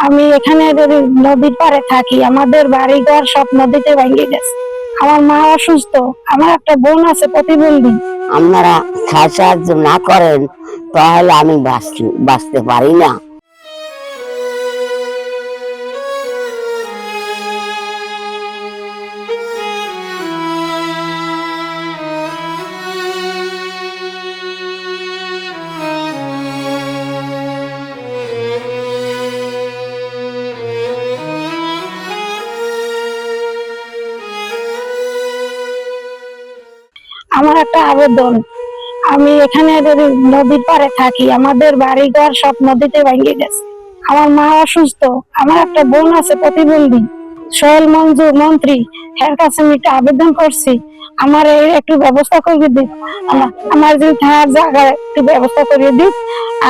আমি এখানে নদীর পাড়ে থাকি, আমাদের বাড়িঘর সব নদীতে ভেঙে গেছে। আমার মা অসুস্থ, আমার একটা বোন আছে প্রতিবন্ধী। আপনারা সাহায্য না করেন তাহলে আমি বাঁচতে পারি না। আমার একটা আবেদন, আমি এখানে নদীর পাড়ে থাকি, আমাদের বাড়িঘর সব নদীতে ভেঙে গেছে। আমার মা অসুস্থ, আমার একটা বোন আছে প্রতিবন্ধী। সোহেল মঞ্জু মন্ত্রী, এর কাছে আমি একটা আবেদন করছি, আমার এই একটু ব্যবস্থা করে দিন। আমার যে থাকার জায়গা একটু ব্যবস্থা করে দিন।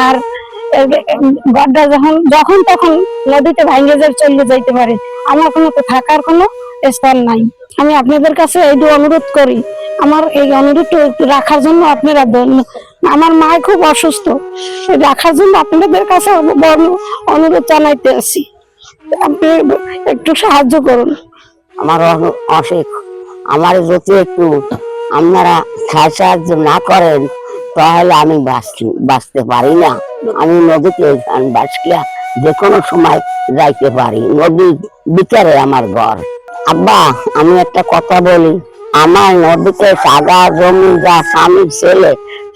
আর গড্ডা যখন তখন নদীতে ভেঙে চলে যাইতে পারে, আমার কোনো থাকার কোনো স্থল নাই। আমি আপনাদের কাছে এই অনুরোধ করি, আমার এই অনুরোধ রাখার জন্য আপনারা আমার মা খুব অসুস্থ, রাখার জন্য আপনাদের কাছে অনুরোধ জানাইতে আছি, আপনি একটু সাহায্য করুন। আমার অসুখ, আমার যদি একটু আপনারা সাহায্য না করেন তাহলে আমি বাঁচতে পারি না। আমি নদীতে বাসকিয়া যে কোনো সময় যাইতে পারি, নদীর ভিতরে আমার ঘর। আব্বা, আমি একটা কথা বলি, আমার নদীতে সাগা জমি যা স্বামীর ছেলে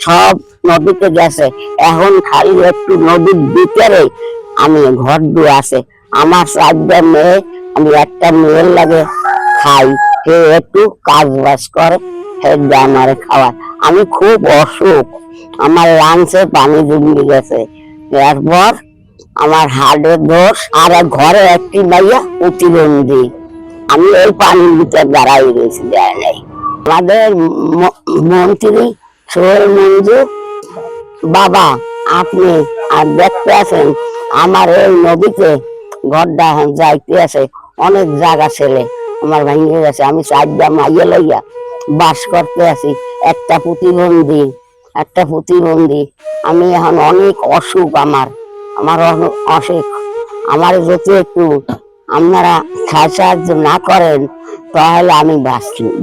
সব নদীতে গেছে, এখন খালি একটু নদীর ভিতরে আমি ঘর দিয়ে আছে। আমার 4টা মেয়ে, আমি একটা মেয়ের লাগে খাই, সে একটু কাজ বাজ করে, আমার খাওয়ায়। আমি খুব অসুখ, আমার লাংসে পানি জমে গেছে, এরপর আমার হার্টের দোষ, আর ঘরে একটি মাইয়া প্রতিবন্ধী। আমি এই পানির ভিতরে দাঁড়াই রয়েছি, দেয় নাই। আমাদের মন্ত্রী সোহেল মঞ্জু বাবা, আপনি আর দেখতে আছেন আমার এই নদীতে গড্ডা যাইতে আছে, অনেক জায়গা ছেলে আমার ভেঙে গেছে। আমি 4টা মাইয়া লইয়া বাস করতে আছি, একটা প্রতিবন্ধী। আমি এখন অনেক অসুখ, আমার অসুখ। আমার যদি একটু আপনারা সাহায্য না করেন তাহলে আমি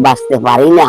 বাঁচতে পারি না।